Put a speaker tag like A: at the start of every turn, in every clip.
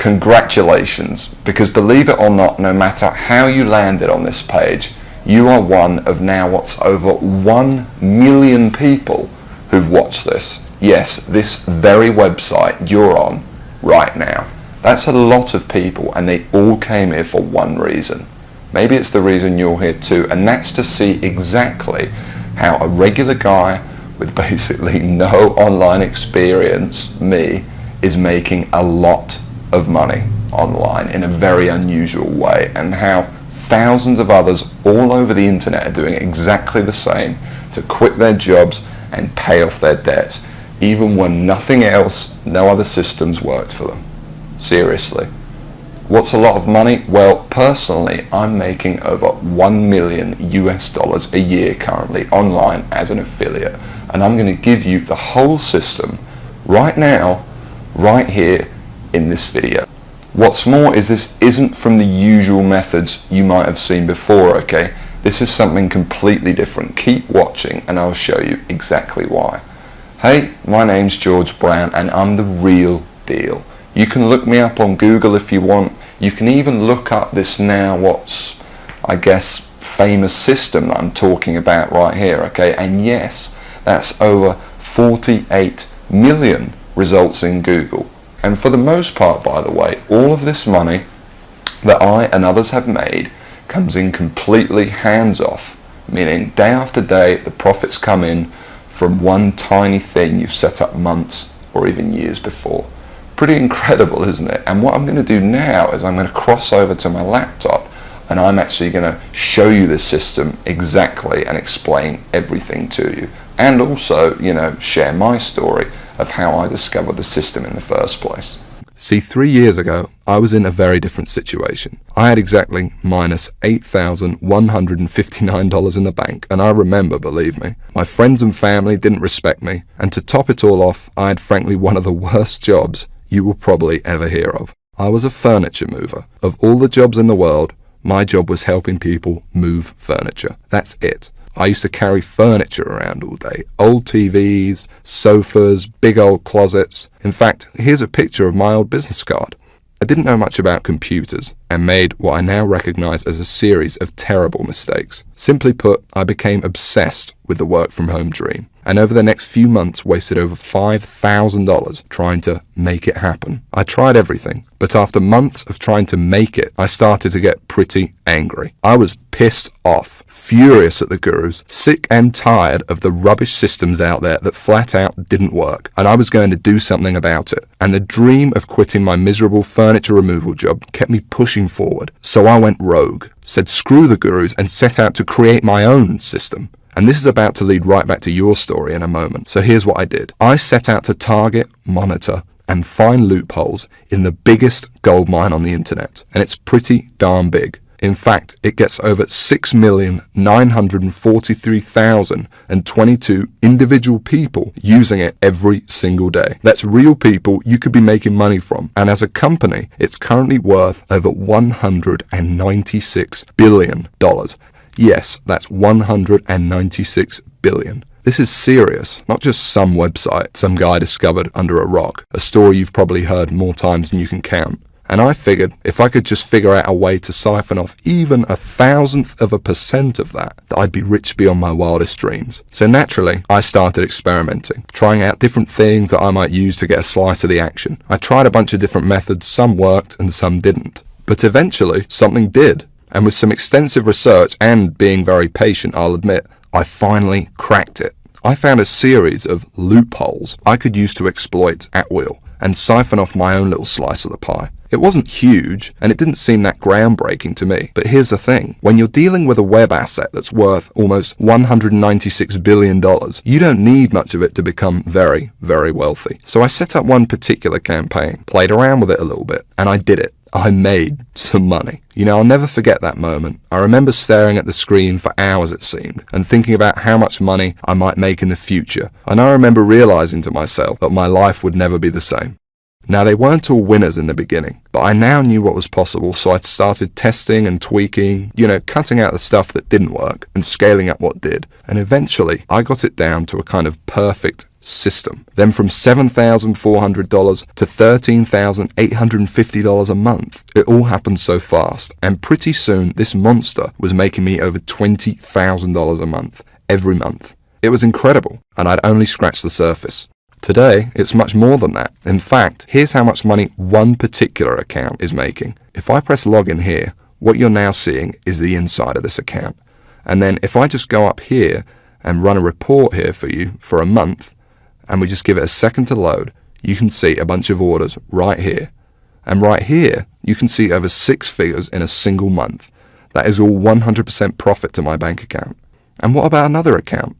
A: congratulations, because believe it or not, no matter how you landed on this page, you are one of now what's over 1 million people who've watched this. Yes, this very website you're on right now. That's a lot of people, and they all came here for one reason. Maybe it's the reason you're here too, and that's to see exactly how a regular guy with basically no online experience, me, is making a lot of money online in a very unusual way, and how thousands of others all over the internet are doing exactly the same to quit their jobs and pay off their debts, even when nothing else, no other systems worked for them. Seriously. What's a lot of money? Well, personally, I'm making over $1 million US a year currently online as an affiliate, and I'm going to give you the whole system right now, right here in this video. What's more is this isn't from the usual methods you might have seen before, okay? This is something completely different. Keep watching and I'll show you exactly why. Hey, my name's George Brown and I'm the real deal. You can look me up on Google if you want. You can even look up this now what's, I guess, famous system that I'm talking about right here, okay? And yes, that's over 48 million results in Google. And for the most part, by the way, all of this money that I and others have made comes in completely hands-off, meaning day after day the profits come in from one tiny thing you've set up months or even years before. Pretty incredible, isn't it? And what I'm going to do now is I'm going to cross over to my laptop and I'm actually going to show you this system exactly and explain everything to you. And also, you know, share my story of how I discovered the system in the first place.
B: See, 3 years ago, I was in a very different situation. I had exactly minus $8,159 in the bank, and I remember, believe me, my friends and family didn't respect me, and to top it all off, I had frankly one of the worst jobs you will probably ever hear of. I was a furniture mover. Of all the jobs in the world, my job was helping people move furniture. That's it. I used to carry furniture around all day. Old TVs, sofas, big old closets. In fact, here's a picture of my old business card. I didn't know much about computers and made what I now recognize as a series of terrible mistakes. Simply put, I became obsessed with the work from home dream, and over the next few months wasted over $5,000 trying to make it happen. I tried everything, but after months of trying to make it, I started to get pretty angry. I was pissed off, furious at the gurus, sick and tired of the rubbish systems out there that flat out didn't work, and I was going to do something about it. And the dream of quitting my miserable furniture removal job kept me pushing forward. So I went rogue, said screw the gurus, and set out to create my own system. And this is about to lead right back to your story in a moment. So here's what I did. I set out to target, monitor, and find loopholes in the biggest goldmine on the internet. And it's pretty darn big. In fact, it gets over 6,943,022 individual people using it every single day. That's real people you could be making money from. And as a company, it's currently worth over $196 billion. Yes, that's 196 billion. This is serious, not just some website some guy discovered under a rock, a story you've probably heard more times than you can count. And I figured if I could just figure out a way to siphon off even 1,000% of that, I'd be rich beyond my wildest dreams. So naturally, I started experimenting, trying out different things that I might use to get a slice of the action. I tried a bunch of different methods, some worked and some didn't. But eventually, something did. And with some extensive research and being very patient, I'll admit, I finally cracked it. I found a series of loopholes I could use to exploit at will and siphon off my own little slice of the pie. It wasn't huge, and it didn't seem that groundbreaking to me. But here's the thing. When you're dealing with a web asset that's worth almost $196 billion, you don't need much of it to become very, very wealthy. So I set up one particular campaign, played around with it a little bit, and I did it. I made some money. You know, I'll never forget that moment. I remember staring at the screen for hours, it seemed, and thinking about how much money I might make in the future. And I remember realizing to myself that my life would never be the same. Now, they weren't all winners in the beginning, but I now knew what was possible, so I started testing and tweaking, cutting out the stuff that didn't work and scaling up what did. And eventually, I got it down to a kind of perfect system. Then from $7,400 to $13,850 a month. It all happened so fast, and pretty soon this monster was making me over $20,000 a month, every month. It was incredible, and I'd only scratched the surface. Today, it's much more than that. In fact, here's how much money one particular account is making. If I press login here, what you're now seeing is the inside of this account. And then if I just go up here and run a report here for you for a month, and we just give it a second to load, you can see a bunch of orders right here. And right here, you can see over 6 figures in a single month. That is all 100% profit to my bank account. And what about another account?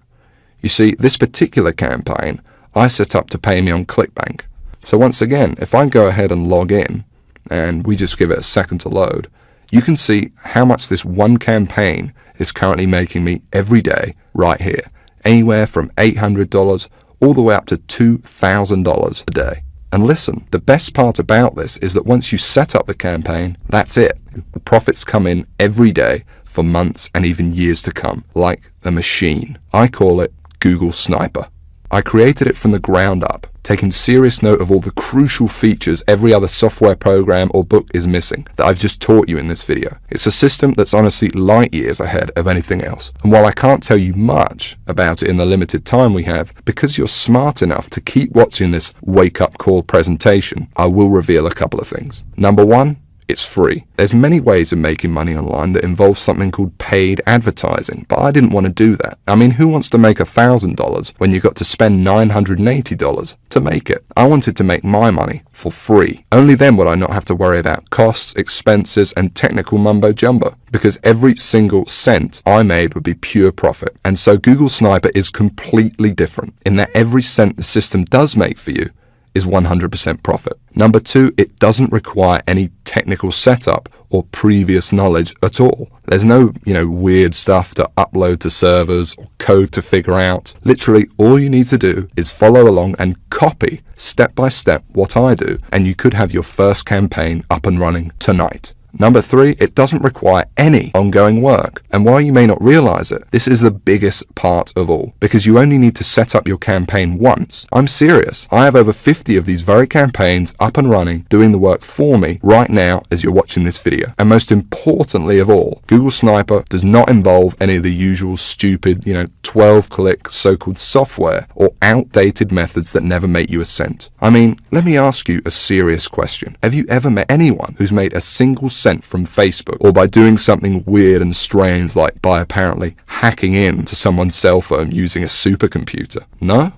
B: You see, this particular campaign, I set up to pay me on ClickBank. So once again, if I go ahead and log in, and we just give it a second to load, you can see how much this one campaign is currently making me every day right here. Anywhere from $800 all the way up to $2,000 a day. And listen, the best part about this is that once you set up the campaign, that's it. The profits come in every day for months and even years to come, like a machine. I call it Google Sniper. I created it from the ground up, taking serious note of all the crucial features every other software program or book is missing that I've just taught you in this video. It's a system that's honestly light years ahead of anything else. And while I can't tell you much about it in the limited time we have, because you're smart enough to keep watching this wake-up call presentation, I will reveal a couple of things. Number one, it's free. There's many ways of making money online that involve something called paid advertising, but I didn't want to do that. I mean, who wants to make $1,000 when you got to spend $980 to make it? I wanted to make my money for free. Only then would I not have to worry about costs, expenses, and technical mumbo jumbo, because every single cent I made would be pure profit. And so Google Sniper is completely different in that every cent the system does make for you is 100% profit. Number two, it doesn't require any technical setup or previous knowledge at all. There's no, weird stuff to upload to servers or code to figure out. Literally, all you need to do is follow along and copy step by step what I do, and you could have your first campaign up and running tonight. Number three, it doesn't require any ongoing work. And while you may not realize it, this is the biggest part of all, because you only need to set up your campaign once. I'm serious. I have over 50 of these very campaigns up and running, doing the work for me right now as you're watching this video. And most importantly of all, Google Sniper does not involve any of the usual stupid, 12-click so-called software or outdated methods that never make you a cent. I mean, let me ask you a serious question. Have you ever met anyone who's made a single cent from Facebook, or by doing something weird and strange like by apparently hacking into someone's cell phone using a supercomputer? No?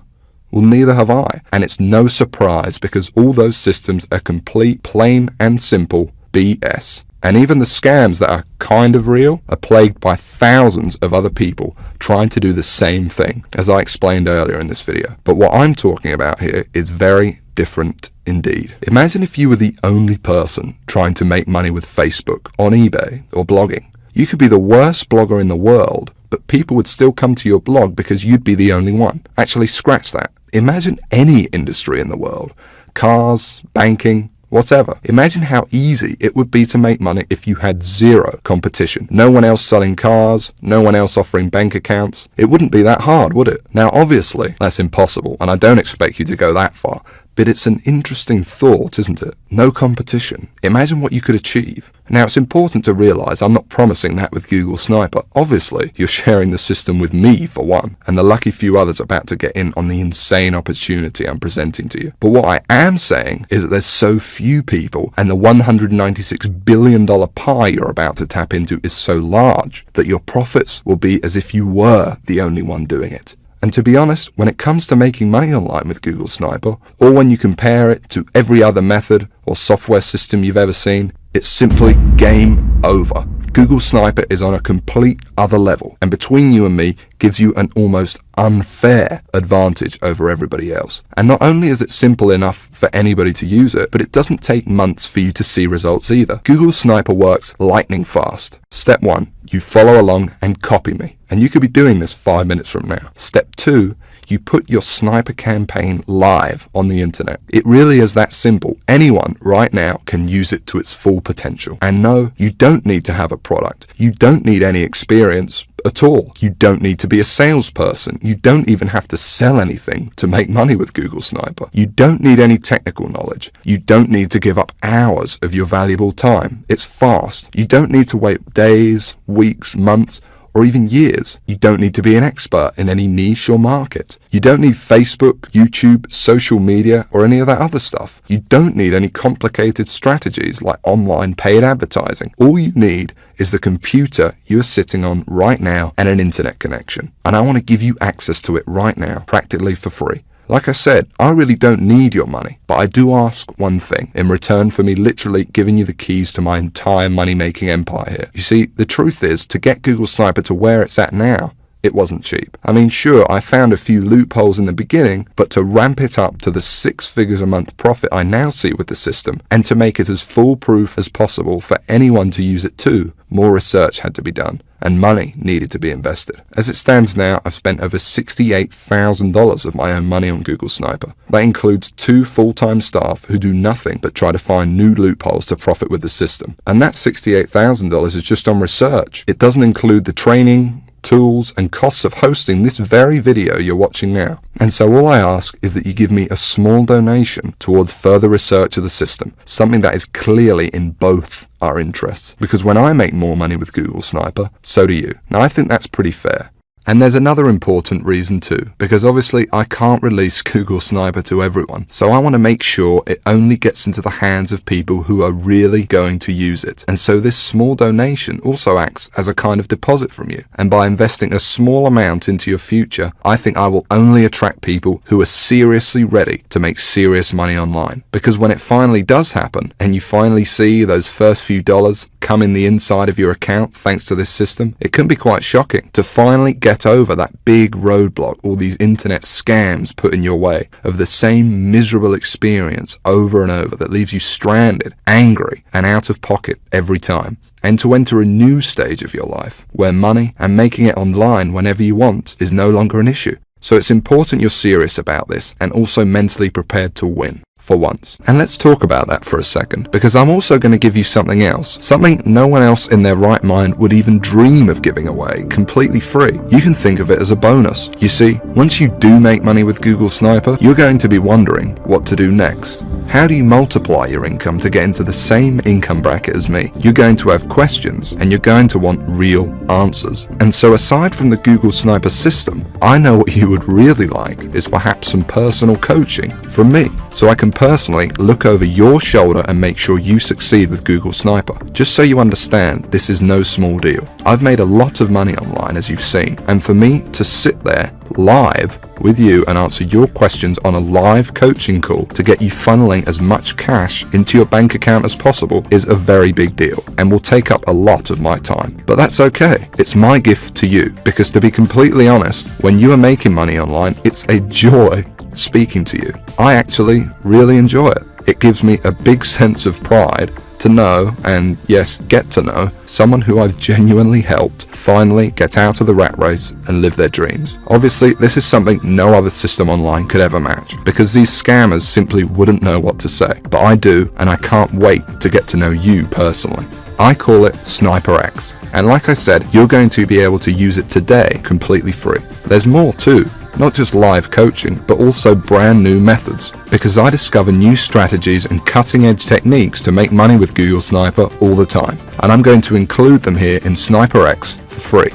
B: Well, neither have I. And it's no surprise, because all those systems are complete, plain and simple BS. And even the scams that are kind of real are plagued by thousands of other people trying to do the same thing, as I explained earlier in this video. But what I'm talking about here is very different indeed. Imagine if you were the only person trying to make money with Facebook, on eBay, or blogging. You could be the worst blogger in the world, but people would still come to your blog because you'd be the only one. Actually, scratch that. Imagine any industry in the world. Cars, banking, whatever. Imagine how easy it would be to make money if you had zero competition. No one else selling cars, no one else offering bank accounts. It wouldn't be that hard, would it? Now, obviously, that's impossible, and I don't expect you to go that far. But it's an interesting thought, isn't it? No competition. Imagine what you could achieve. Now, it's important to realize I'm not promising that with Google Sniper. Obviously, you're sharing the system with me, for one, and the lucky few others about to get in on the insane opportunity I'm presenting to you. But what I am saying is that there's so few people, and the $196 billion pie you're about to tap into is so large, that your profits will be as if you were the only one doing it. And to be honest, when it comes to making money online with Google Sniper, or when you compare it to every other method or software system you've ever seen, it's simply game over. Google Sniper is on a complete other level, and between you and me gives you an almost unfair advantage over everybody else. And not only is it simple enough for anybody to use it, but it doesn't take months for you to see results either. Google Sniper works lightning fast. Step 1, you follow along and copy me. And you could be doing this 5 minutes from now. Step 2, You put your sniper campaign live on the internet. It really is that simple. Anyone right now can use it to its full potential. And no, you don't need to have a product. You don't need any experience at all. You don't need to be a salesperson. You don't even have to sell anything to make money with Google Sniper. You don't need any technical knowledge. You don't need to give up hours of your valuable time. It's fast. You don't need to wait days, weeks, months, or even years. You don't need to be an expert in any niche or market. You don't need Facebook, YouTube, social media, or any of that other stuff. You don't need any complicated strategies like online paid advertising. All you need is the computer you are sitting on right now and an internet connection. And I want to give you access to it right now, practically for free. Like I said, I really don't need your money, but I do ask one thing in return for me literally giving you the keys to my entire money-making empire here. You see, the truth is, to get Google Sniper to where it's at now, it wasn't cheap. I mean, sure, I found a few loopholes in the beginning, but to ramp it up to the 6 figures a month profit I now see with the system, and to make it as foolproof as possible for anyone to use it too, more research had to be done, and money needed to be invested. As it stands now, I've spent over $68,000 of my own money on Google Sniper. That includes 2 full-time staff who do nothing but try to find new loopholes to profit with the system. And that $68,000 is just on research. It doesn't include the training, tools, and costs of hosting this very video you're watching now. And so all I ask is that you give me a small donation towards further research of the system, something that is clearly in both our interests. Because when I make more money with Google Sniper, so do you. Now I think that's pretty fair. And there's another important reason too, because obviously I can't release Google Sniper to everyone, so I want to make sure it only gets into the hands of people who are really going to use it. And so this small donation also acts as a kind of deposit from you. And by investing a small amount into your future, I think I will only attract people who are seriously ready to make serious money online. Because when it finally does happen, and you finally see those first few dollars come in the inside of your account thanks to this system, it can be quite shocking to finally get over that big roadblock all these internet scams put in your way of the same miserable experience over and over that leaves you stranded, angry, and out of pocket every time. And to enter a new stage of your life where money and making it online whenever you want is no longer an issue. So it's important you're serious about this and also mentally prepared to win. For once. And let's talk about that for a second, because I'm also going to give you something else, something no one else in their right mind would even dream of giving away completely free. You can think of it as a bonus. You see, once you do make money with Google Sniper, you're going to be wondering what to do next. How do you multiply your income to get into the same income bracket as me? You're going to have questions and you're going to want real answers. And so aside from the Google Sniper system, I know what you would really like is perhaps some personal coaching from me, so I can personally look over your shoulder and make sure you succeed with Google Sniper. Just so you understand, this is no small deal. I've made a lot of money online, as you've seen, and for me to sit there live with you and answer your questions on a live coaching call to get you funneling as much cash into your bank account as possible is a very big deal and will take up a lot of my time. But that's okay. It's my gift to you, because to be completely honest, when you are making money online, it's a joy speaking to you. I actually really enjoy it. It gives me a big sense of pride to know, and yes, get to know, someone who I've genuinely helped finally get out of the rat race and live their dreams. Obviously, this is something no other system online could ever match, because these scammers simply wouldn't know what to say. But I do, and I can't wait to get to know you personally. I call it Sniper X. And like I said, you're going to be able to use it today completely free. There's more too. Not just live coaching, but also brand new methods. Because I discover new strategies and cutting edge techniques to make money with Google Sniper all the time. And I'm going to include them here in Sniper X for free.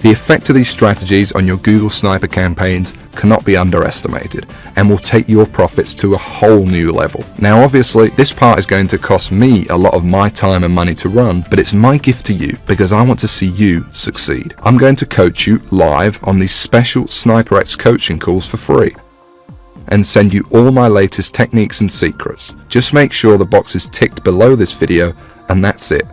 B: The effect of these strategies on your Google Sniper campaigns cannot be underestimated and will take your profits to a whole new level. Now obviously this part is going to cost me a lot of my time and money to run, but it's my gift to you because I want to see you succeed. I'm going to coach you live on these special Sniper X coaching calls for free and send you all my latest techniques and secrets. Just make sure the box is ticked below this video and that's it.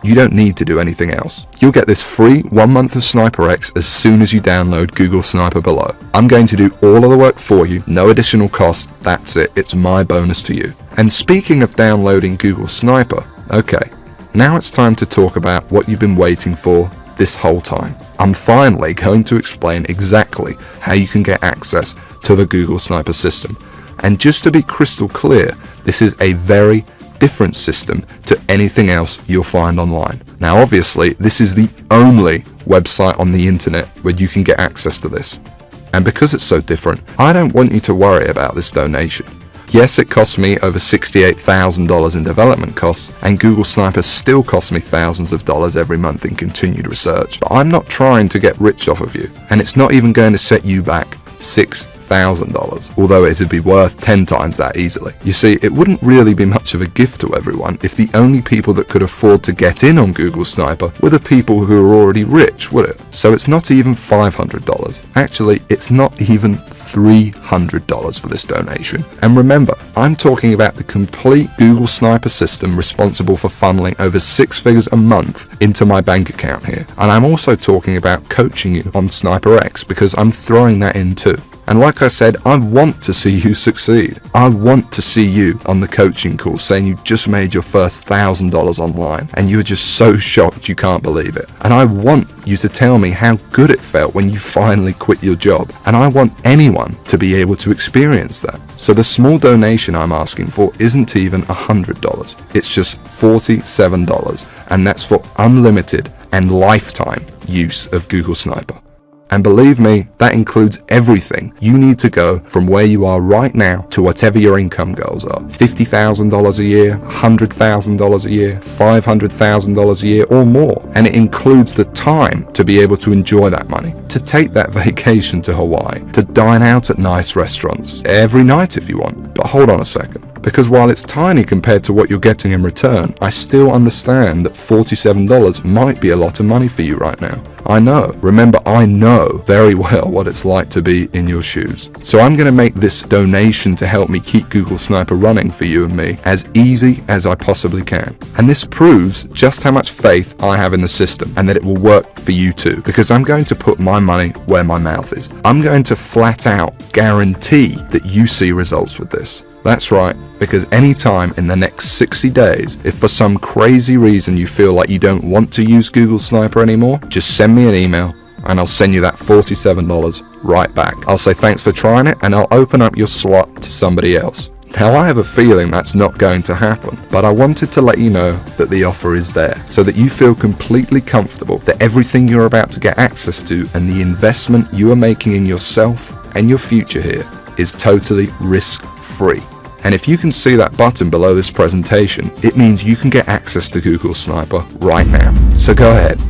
B: You don't need to do anything else. You'll get this free 1 month of Sniper X as soon as you download Google Sniper below. I'm going to do all of the work for you, no additional cost, that's it, it's my bonus to you. And speaking of downloading Google Sniper, okay, now it's time to talk about what you've been waiting for this whole time. I'm finally going to explain exactly how you can get access to the Google Sniper system. And just to be crystal clear, this is a very different system to anything else you'll find online. Now obviously, this is the only website on the internet where you can get access to this. And because it's so different, I don't want you to worry about this donation. Yes, it cost me over $68,000 in development costs, and Google Sniper still costs me thousands of dollars every month in continued research. But I'm not trying to get rich off of you, and it's not even going to set you back $6,000, although it would be worth 10 times that easily. You see, it wouldn't really be much of a gift to everyone if the only people that could afford to get in on Google Sniper were the people who are already rich, would it? So it's not even $500. Actually, it's not even $300 for this donation. And remember, I'm talking about the complete Google Sniper system responsible for funneling over 6 figures a month into my bank account here. And I'm also talking about coaching you on SniperX, because I'm throwing that in too. And like I said, I want to see you succeed. I want to see you on the coaching call saying you just made your first $1,000 online and you are just so shocked you can't believe it. And I want you to tell me how good it felt when you finally quit your job. And I want anyone to be able to experience that. So the small donation I'm asking for isn't even $100. It's just $47, and that's for unlimited and lifetime use of Google Sniper. And believe me, that includes everything you need to go from where you are right now to whatever your income goals are. $50,000 a year, $100,000 a year, $500,000 a year or more. And it includes the time to be able to enjoy that money, to take that vacation to Hawaii, to dine out at nice restaurants every night if you want. But hold on a second. Because while it's tiny compared to what you're getting in return, I still understand that $47 might be a lot of money for you right now. I know. Remember, I know very well what it's like to be in your shoes. So I'm going to make this donation to help me keep Google Sniper running for you and me as easy as I possibly can. And this proves just how much faith I have in the system and that it will work for you too, because I'm going to put my money where my mouth is. I'm going to flat out guarantee that you see results with this. That's right, because anytime in the next 60 days, if for some crazy reason you feel like you don't want to use Google Sniper anymore, just send me an email and I'll send you that $47 right back. I'll say thanks for trying it and I'll open up your slot to somebody else. Now I have a feeling that's not going to happen, but I wanted to let you know that the offer is there so that you feel completely comfortable that everything you're about to get access to and the investment you are making in yourself and your future here is totally risk-free. And if you can see that button below this presentation, it means you can get access to Google Sniper right now. So go ahead,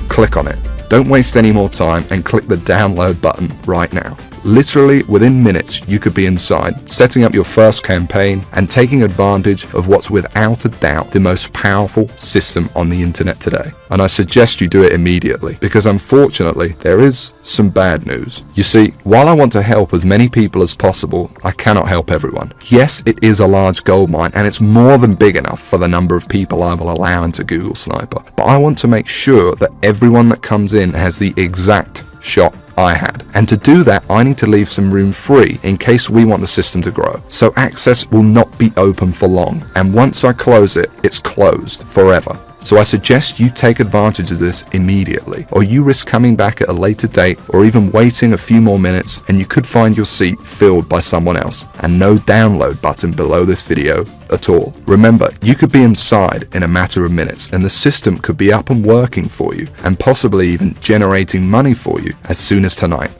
B: click on it. Don't waste any more time and click the download button right now. Literally within minutes you could be inside, setting up your first campaign and taking advantage of what's without a doubt the most powerful system on the internet today. And I suggest you do it immediately, because unfortunately there is some bad news. You see, while I want to help as many people as possible, I cannot help everyone. Yes, it is a large gold mine and it's more than big enough for the number of people I will allow into Google Sniper, but I want to make sure that everyone that comes in has the exact shot I had. And to do that, I need to leave some room free in case we want the system to grow. So access will not be open for long. And once I close it, it's closed forever. So I suggest you take advantage of this immediately, or you risk coming back at a later date or even waiting a few more minutes and you could find your seat filled by someone else. And no download button below this video at all. Remember, you could be inside in a matter of minutes and the system could be up and working for you and possibly even generating money for you as soon as tonight.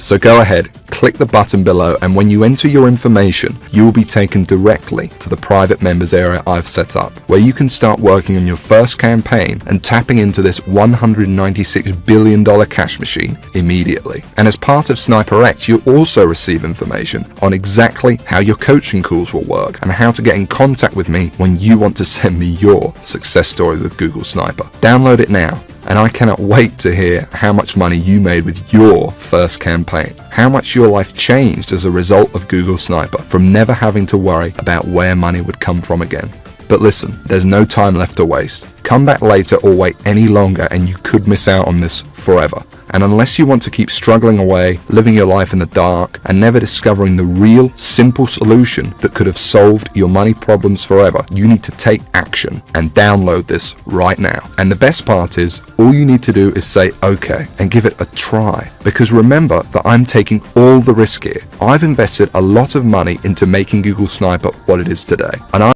B: So go ahead, click the button below, and when you enter your information, you will be taken directly to the private members area I've set up, where you can start working on your first campaign and tapping into this $196 billion cash machine immediately. And as part of SniperX, you'll also receive information on exactly how your coaching calls will work and how to get in contact with me when you want to send me your success story with Google Sniper. Download it now. And I cannot wait to hear how much money you made with your first campaign. How much your life changed as a result of Google Sniper, from never having to worry about where money would come from again. But listen, there's no time left to waste. Come back later or wait any longer and you could miss out on this forever. And unless you want to keep struggling away, living your life in the dark, and never discovering the real, simple solution that could have solved your money problems forever, you need to take action and download this right now. And the best part is, all you need to do is say okay and give it a try. Because remember that I'm taking all the risk here. I've invested a lot of money into making Google Sniper what it is today. And